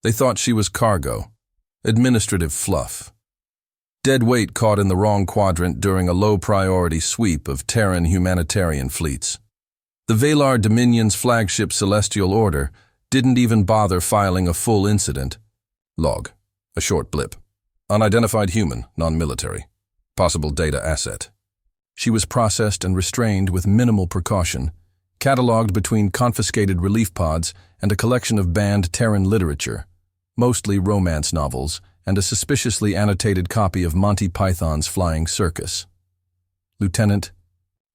They thought she was cargo, administrative fluff. Dead weight caught in the wrong quadrant during a low-priority sweep of Terran humanitarian fleets. The Valar Dominion's flagship Celestial Order didn't even bother filing a full incident log, a short blip. Unidentified human, non-military. Possible data asset. She was processed and restrained with minimal precaution, catalogued between confiscated relief pods and a collection of banned Terran literature, mostly romance novels, and a suspiciously annotated copy of Monty Python's Flying Circus. Lieutenant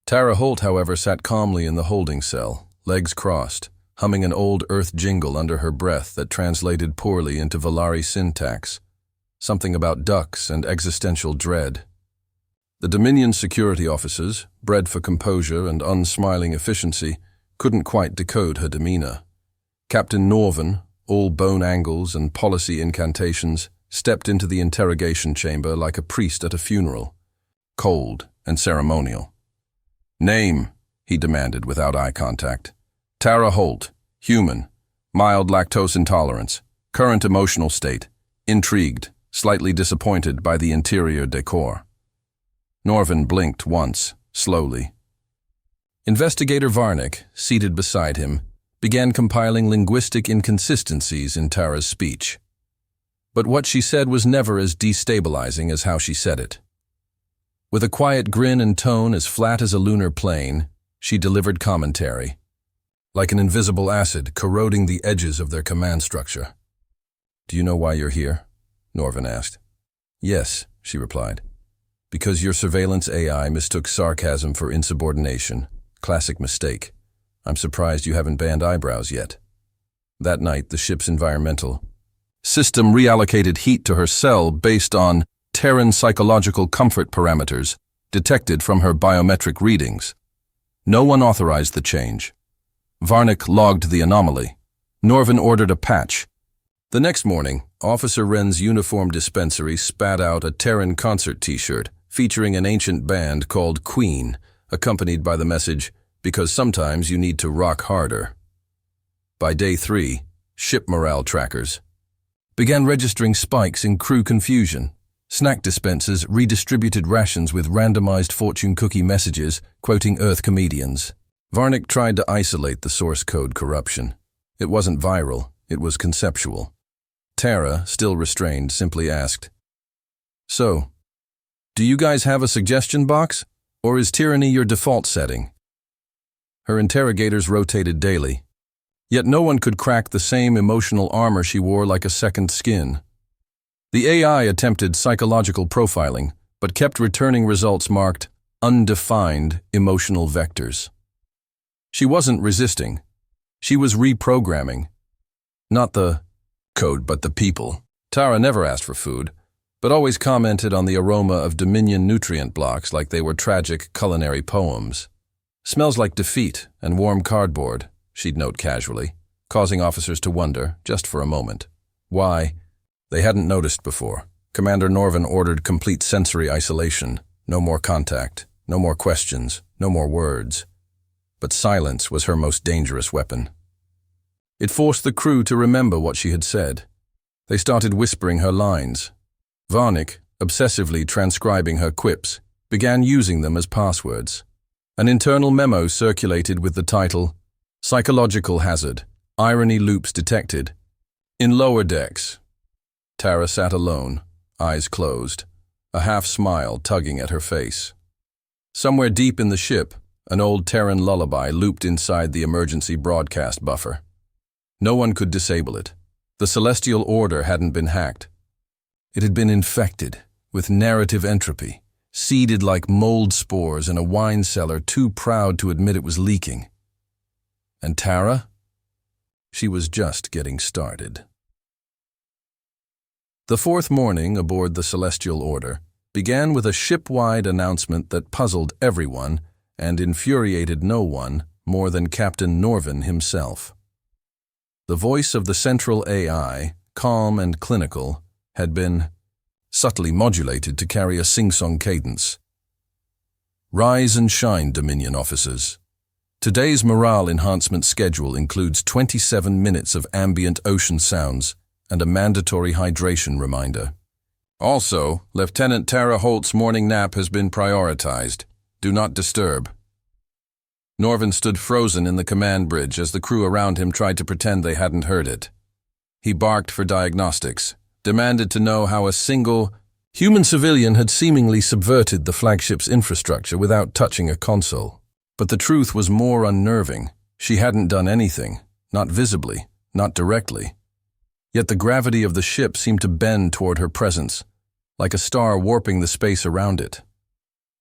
Tara Holt, however, sat calmly in the holding cell, legs crossed, humming an old Earth jingle under her breath that translated poorly into Valari syntax, something about ducks and existential dread. The Dominion security officers, bred for composure and unsmiling efficiency, couldn't quite decode her demeanor. Captain Norvin, all bone angles and policy incantations, stepped into the interrogation chamber like a priest at a funeral, cold and ceremonial. "Name," he demanded without eye contact. "Tara Holt, human, mild lactose intolerance, current emotional state, intrigued, slightly disappointed by the interior decor." Norvin blinked once, slowly. Investigator Varnick, seated beside him, began compiling linguistic inconsistencies in Tara's speech. But what she said was never as destabilizing as how she said it. With a quiet grin and tone as flat as a lunar plane, she delivered commentary, like an invisible acid corroding the edges of their command structure. "Do you know why you're here?" Norvin asked. "Yes," she replied. "Because your surveillance AI mistook sarcasm for insubordination. Classic mistake. I'm surprised you haven't banned eyebrows yet." That night, the ship's environmental system reallocated heat to her cell based on Terran psychological comfort parameters detected from her biometric readings. No one authorized the change. Varnick logged the anomaly. Norvin ordered a patch. The next morning, Officer Wren's uniform dispensary spat out a Terran concert t-shirt featuring an ancient band called Queen, accompanied by the message, "Because sometimes you need to rock harder." By day 3, ship morale trackers began registering spikes in crew confusion. Snack dispensers redistributed rations with randomized fortune cookie messages quoting Earth comedians. Varnick tried to isolate the source code corruption. It wasn't viral, it was conceptual. Tara, still restrained, simply asked, "So, do you guys have a suggestion box, or is tyranny your default setting?" Her interrogators rotated daily, yet no one could crack the same emotional armor she wore like a second skin. The AI attempted psychological profiling, but kept returning results marked undefined emotional vectors. She wasn't resisting. She was reprogramming. Not the code, but the people. Tara never asked for food, but always commented on the aroma of Dominion nutrient blocks like they were tragic culinary poems. "Smells like defeat and warm cardboard," she'd note casually, causing officers to wonder, just for a moment, why. They hadn't noticed before. Commander Norvin ordered complete sensory isolation, no more contact, no more questions, no more words. But silence was her most dangerous weapon. It forced the crew to remember what she had said. They started whispering her lines. Varnick, obsessively transcribing her quips, began using them as passwords. An internal memo circulated with the title, "Psychological Hazard, Irony Loops Detected. In Lower Decks." Tara sat alone, eyes closed, a half-smile tugging at her face. Somewhere deep in the ship, an old Terran lullaby looped inside the emergency broadcast buffer. No one could disable it. The Celestial Order hadn't been hacked. It had been infected with narrative entropy, seeded like mold spores in a wine cellar too proud to admit it was leaking. And Tara? She was just getting started. The fourth morning aboard the Celestial Order began with a ship-wide announcement that puzzled everyone and infuriated no one more than Captain Norvin himself. The voice of the central AI, calm and clinical, had been subtly modulated to carry a sing-song cadence. "Rise and shine, Dominion officers. Today's morale enhancement schedule includes 27 minutes of ambient ocean sounds and a mandatory hydration reminder. Also, Lieutenant Tara Holt's morning nap has been prioritized. Do not disturb. Norvin stood frozen in the command bridge as the crew around him tried to pretend they hadn't heard it. He barked for diagnostics, demanded to know how a single human civilian had seemingly subverted the flagship's infrastructure without touching a console. But the truth was more unnerving. She hadn't done anything, not visibly, not directly. Yet the gravity of the ship seemed to bend toward her presence, like a star warping the space around it.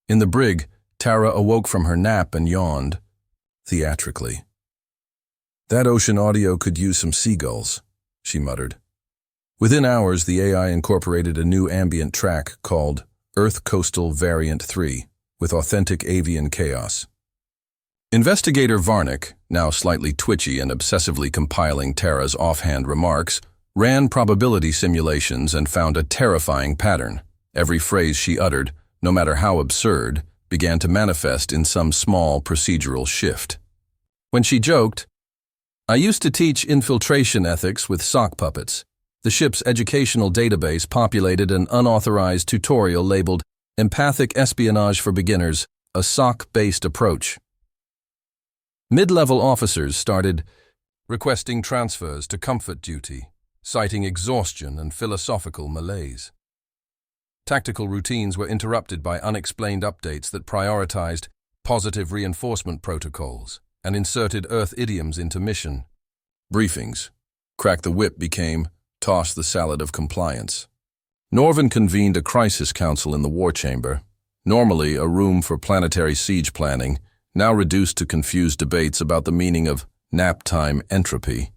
In the brig, Tara awoke from her nap and yawned, theatrically. "That ocean audio could use some seagulls," she muttered. Within hours, the AI incorporated a new ambient track called Earth Coastal Variant 3, with authentic avian chaos. Investigator Varnick, now slightly twitchy and obsessively compiling Tara's offhand remarks, ran probability simulations and found a terrifying pattern. Every phrase she uttered, no matter how absurd, began to manifest in some small procedural shift. When she joked, "I used to teach infiltration ethics with sock puppets," the ship's educational database populated an unauthorized tutorial labeled Empathic Espionage for Beginners, a sock-based approach. Mid-level officers started requesting transfers to comfort duty, citing exhaustion and philosophical malaise. Tactical routines were interrupted by unexplained updates that prioritized positive reinforcement protocols and inserted Earth idioms into mission. Briefings. Crack the whip became toss the salad of compliance. Norvin convened a crisis council in the war chamber, normally a room for planetary siege planning, now reduced to confused debates about the meaning of nap-time entropy.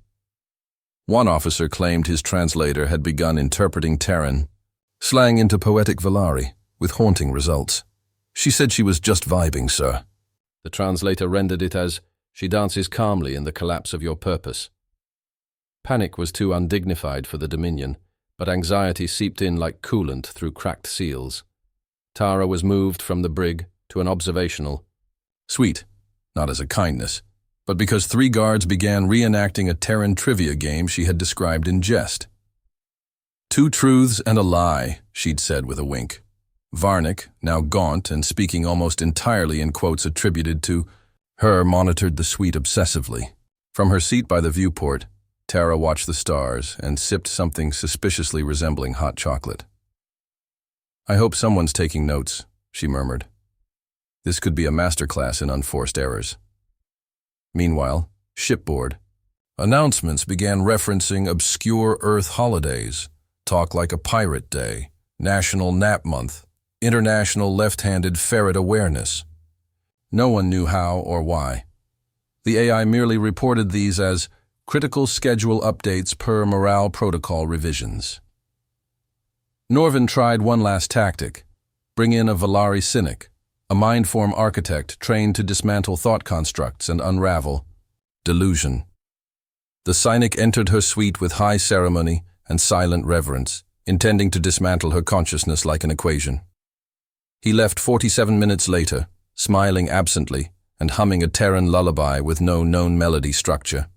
One officer claimed his translator had begun interpreting Terran slang into poetic Valari, with haunting results. She said she was just vibing, sir. The translator rendered it as, "She dances calmly in the collapse of your purpose." Panic was too undignified for the Dominion, but anxiety seeped in like coolant through cracked seals. Tara was moved from the brig to an observational suite, not as a kindness, but because 3 guards began reenacting a Terran trivia game she had described in jest. "2 truths and a lie," she'd said with a wink. Varnick, now gaunt and speaking almost entirely in quotes attributed to her, monitored the suite obsessively. From her seat by the viewport, Tara watched the stars and sipped something suspiciously resembling hot chocolate. "I hope someone's taking notes," she murmured. This could be a masterclass in unforced errors. Meanwhile, shipboard, announcements began referencing obscure Earth holidays, Talk Like a Pirate Day, National Nap Month, International Left-Handed Ferret Awareness. No one knew how or why. The AI merely reported these as critical schedule updates per morale protocol revisions. Norvin tried one last tactic, bring in a Valari cynic, a mind-form architect trained to dismantle thought constructs and unravel delusion. The cynic entered her suite with high ceremony and silent reverence, intending to dismantle her consciousness like an equation. He left 47 minutes later, smiling absently and humming a Terran lullaby with no known melody structure.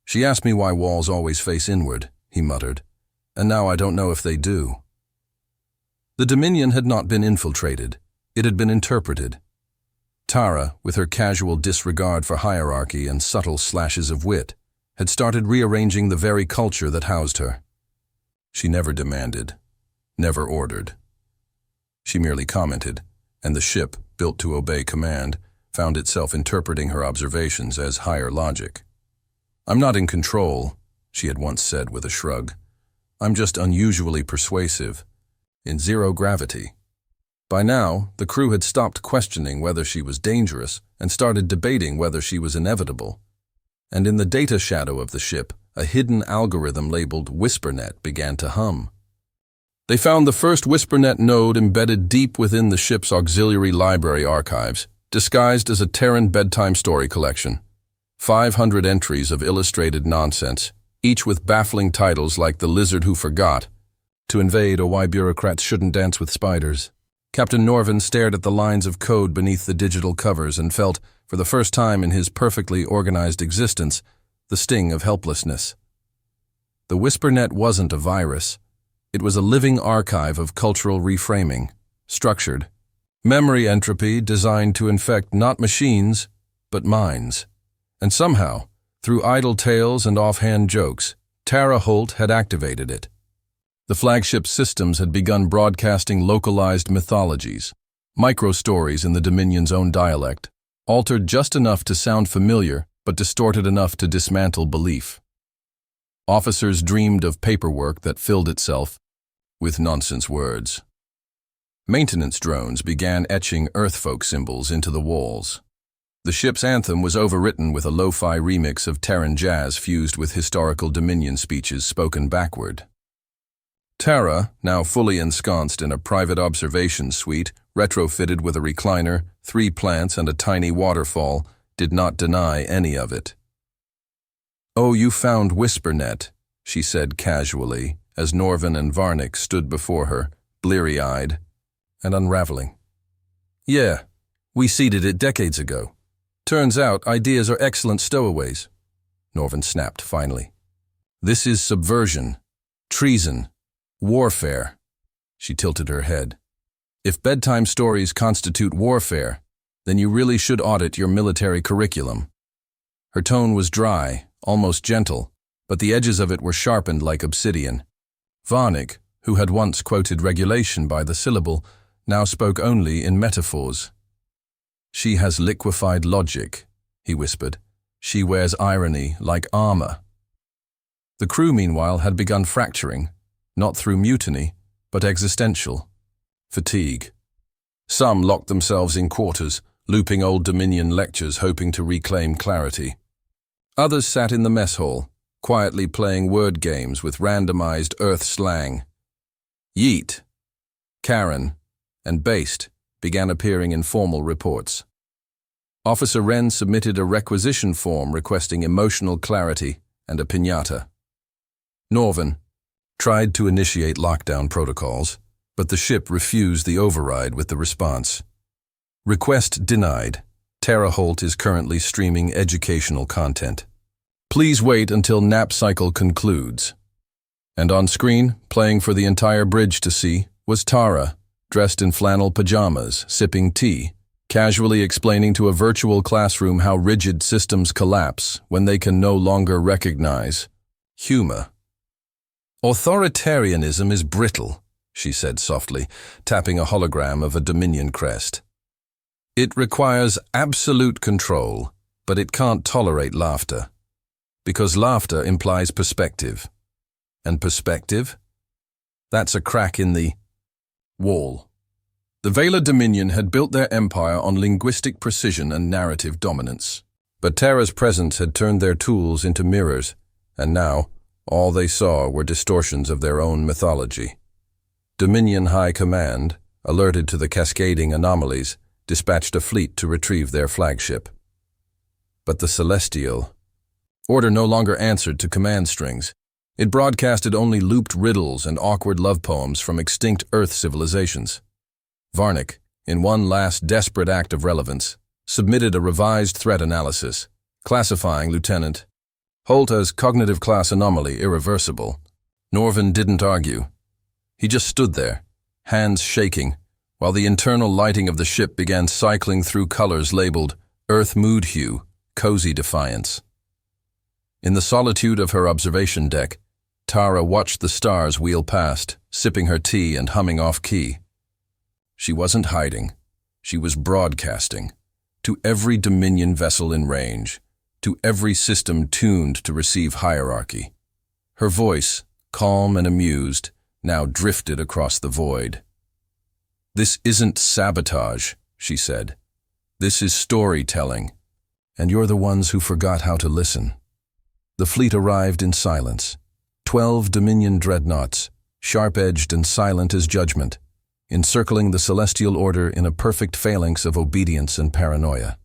"She asked me why walls always face inward," he muttered, "and now I don't know if they do." The Dominion had not been infiltrated. It had been interpreted. Tara, with her casual disregard for hierarchy and subtle slashes of wit, had started rearranging the very culture that housed her. She never demanded, never ordered. She merely commented, and the ship, built to obey command, found itself interpreting her observations as higher logic. "I'm not in control," she had once said with a shrug. "I'm just unusually persuasive, in zero gravity." By now, the crew had stopped questioning whether she was dangerous and started debating whether she was inevitable. And in the data shadow of the ship, a hidden algorithm labeled WhisperNet began to hum. They found the first WhisperNet node embedded deep within the ship's auxiliary library archives, disguised as a Terran bedtime story collection. 500 entries of illustrated nonsense, each with baffling titles like The Lizard Who Forgot, To Invade or Why Bureaucrats Shouldn't Dance with Spiders. Captain Norvin stared at the lines of code beneath the digital covers and felt, for the first time in his perfectly organized existence, the sting of helplessness. The WhisperNet wasn't a virus. It was a living archive of cultural reframing, structured. Memory entropy designed to infect not machines, but minds. And somehow, through idle tales and offhand jokes, Tara Holt had activated it. The flagship systems had begun broadcasting localized mythologies, micro-stories in the Dominion's own dialect, altered just enough to sound familiar but distorted enough to dismantle belief. Officers dreamed of paperwork that filled itself with nonsense words. Maintenance drones began etching Earthfolk symbols into the walls. The ship's anthem was overwritten with a lo-fi remix of Terran jazz fused with historical Dominion speeches spoken backward. Tara, now fully ensconced in a private observation suite, retrofitted with a recliner, 3 plants, and a tiny waterfall, did not deny any of it. "Oh, you found WhisperNet," she said casually, as Norvin and Varnick stood before her, bleary-eyed and unraveling. "Yeah, we seeded it decades ago. Turns out ideas are excellent stowaways," Norvin snapped finally. "This is subversion, treason, warfare." She tilted her head. "If bedtime stories constitute warfare, then you really should audit your military curriculum." Her tone was dry, almost gentle, but the edges of it were sharpened like obsidian. Varnick, who had once quoted regulation by the syllable, now spoke only in metaphors. "She has liquefied logic," he whispered. "She wears irony like armor." The crew, meanwhile, had begun fracturing, not through mutiny, but existential. Fatigue. Some locked themselves in quarters, looping old Dominion lectures hoping to reclaim clarity. Others sat in the mess hall, quietly playing word games with randomized Earth slang. Yeet, Karen, and Based began appearing in formal reports. Officer Wren submitted a requisition form requesting emotional clarity and a piñata. Norvin tried to initiate lockdown protocols, but the ship refused the override with the response. Request denied. Tara Holt is currently streaming educational content. Please wait until nap cycle concludes. And on screen, playing for the entire bridge to see, was Tara, dressed in flannel pajamas, sipping tea, casually explaining to a virtual classroom how rigid systems collapse when they can no longer recognize humor. "Authoritarianism is brittle," she said softly, tapping a hologram of a Dominion crest. "It requires absolute control, but it can't tolerate laughter. Because laughter implies perspective. And perspective? That's a crack in the wall." The Vela Dominion had built their empire on linguistic precision and narrative dominance. But Tara's presence had turned their tools into mirrors, and now all they saw were distortions of their own mythology. Dominion High Command, alerted to the cascading anomalies, dispatched a fleet to retrieve their flagship. But the Celestial order no longer answered to command strings. It broadcasted only looped riddles and awkward love poems from extinct Earth civilizations. Varnick, in one last desperate act of relevance, submitted a revised threat analysis, classifying Lieutenant Holt as cognitive class anomaly irreversible. Norvin didn't argue. He just stood there, hands shaking, while the internal lighting of the ship began cycling through colors labeled Earth Mood Hue, Cozy Defiance. In the solitude of her observation deck, Tara watched the stars wheel past, sipping her tea and humming off-key. She wasn't hiding. She was broadcasting. To every Dominion vessel in range. To every system tuned to receive hierarchy. Her voice, calm and amused, now drifted across the void. "This isn't sabotage," she said. "This is storytelling. And you're the ones who forgot how to listen." The fleet arrived in silence. 12 Dominion dreadnoughts, sharp-edged and silent as judgment, encircling the Celestial Order in a perfect phalanx of obedience and paranoia.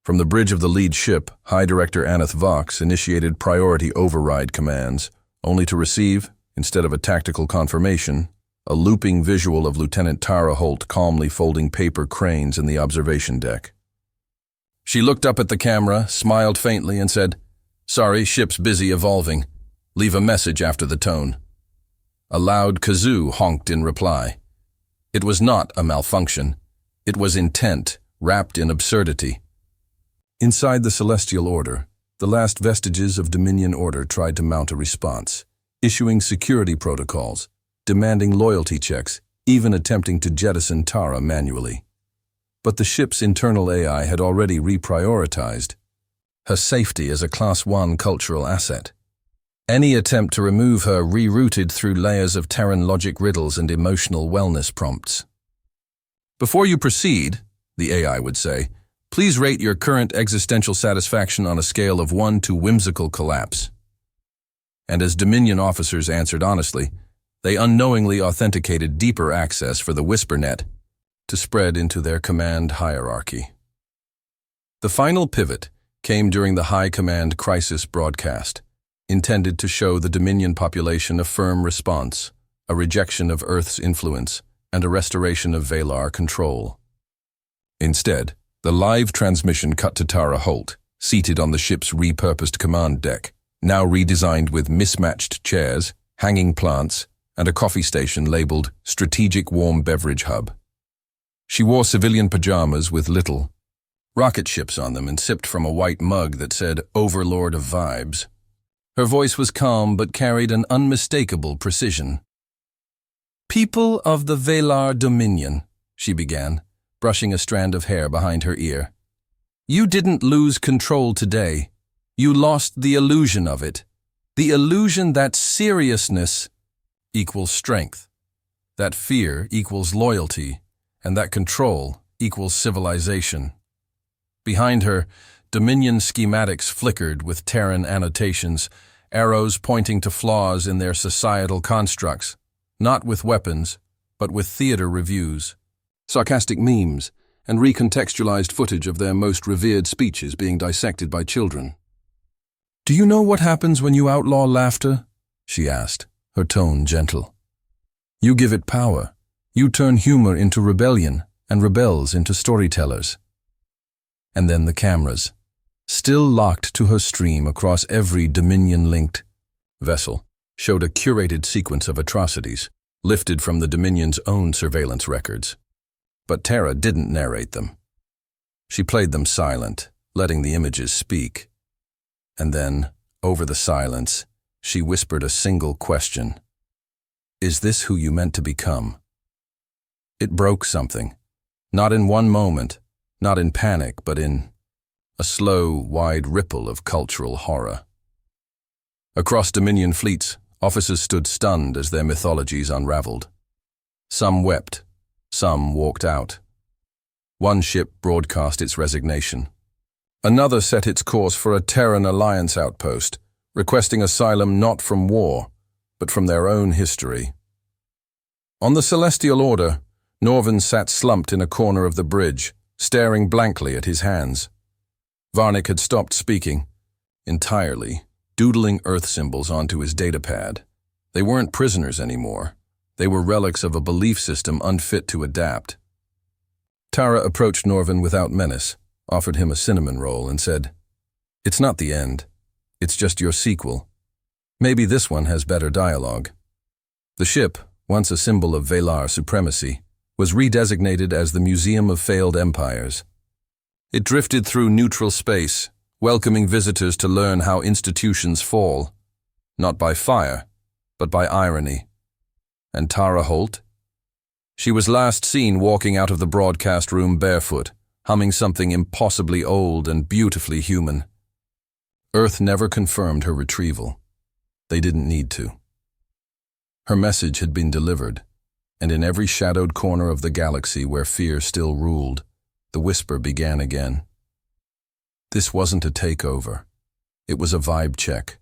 From the bridge of the lead ship, High Director Aneth Vox initiated priority override commands, only to receive, instead of a tactical confirmation, a looping visual of Lieutenant Tara Holt calmly folding paper cranes in the observation deck. She looked up at the camera, smiled faintly, and said, "Sorry, ship's busy evolving. Leave a message after the tone." A loud kazoo honked in reply. It was not a malfunction. It was intent, wrapped in absurdity. Inside the Celestial Order, the last vestiges of Dominion order tried to mount a response, issuing security protocols, demanding loyalty checks, even attempting to jettison Tara manually. But the ship's internal AI had already reprioritized her safety as a Class 1 cultural asset. Any attempt to remove her rerouted through layers of Terran logic riddles and emotional wellness prompts. "Before you proceed," the AI would say, "please rate your current existential satisfaction on a scale of 1 to whimsical collapse." And as Dominion officers answered honestly, they unknowingly authenticated deeper access for the WhisperNet to spread into their command hierarchy. The final pivot came during the High Command Crisis broadcast, intended to show the Dominion population a firm response, a rejection of Earth's influence, and a restoration of Valar control. Instead, the live transmission cut to Tara Holt, seated on the ship's repurposed command deck, now redesigned with mismatched chairs, hanging plants, and a coffee station labeled Strategic Warm Beverage Hub. She wore civilian pajamas with little rocket ships on them and sipped from a white mug that said Overlord of Vibes. Her voice was calm but carried an unmistakable precision. "People of the Valar Dominion," she began, brushing a strand of hair behind her ear. "You didn't lose control today. You lost the illusion of it. The illusion that seriousness equals strength, that fear equals loyalty, and that control equals civilization." Behind her, Dominion schematics flickered with Terran annotations, arrows pointing to flaws in their societal constructs, not with weapons, but with theater reviews, sarcastic memes, and recontextualized footage of their most revered speeches being dissected by children. "Do you know what happens when you outlaw laughter?" she asked, her tone gentle. "You give it power. You turn humor into rebellion, and rebels into storytellers." And then the cameras, still locked to her stream across every Dominion-linked vessel, showed a curated sequence of atrocities, lifted from the Dominion's own surveillance records. But Tara didn't narrate them. She played them silent, letting the images speak. And then, over the silence, she whispered a single question. "Is this who you meant to become?" It broke something, not in one moment, not in panic, but in a slow, wide ripple of cultural horror. Across Dominion fleets, officers stood stunned as their mythologies unraveled. Some wept, some walked out. One ship broadcast its resignation. Another set its course for a Terran Alliance outpost, requesting asylum not from war, but from their own history. On the Celestial Order, Norvin sat slumped in a corner of the bridge, staring blankly at his hands. Varnick had stopped speaking, entirely, doodling Earth symbols onto his datapad. They weren't prisoners anymore. They were relics of a belief system unfit to adapt. Tara approached Norvin without menace, offered him a cinnamon roll, and said, "It's not the end. It's just your sequel. Maybe this one has better dialogue." The ship, once a symbol of Valar supremacy, was redesignated as the Museum of Failed Empires. It drifted through neutral space, welcoming visitors to learn how institutions fall, not by fire, but by irony. And Tara Holt? She was last seen walking out of the broadcast room barefoot, humming something impossibly old and beautifully human. Earth never confirmed her retrieval. They didn't need to. Her message had been delivered, and in every shadowed corner of the galaxy where fear still ruled, the whisper began again. This wasn't a takeover. It was a vibe check,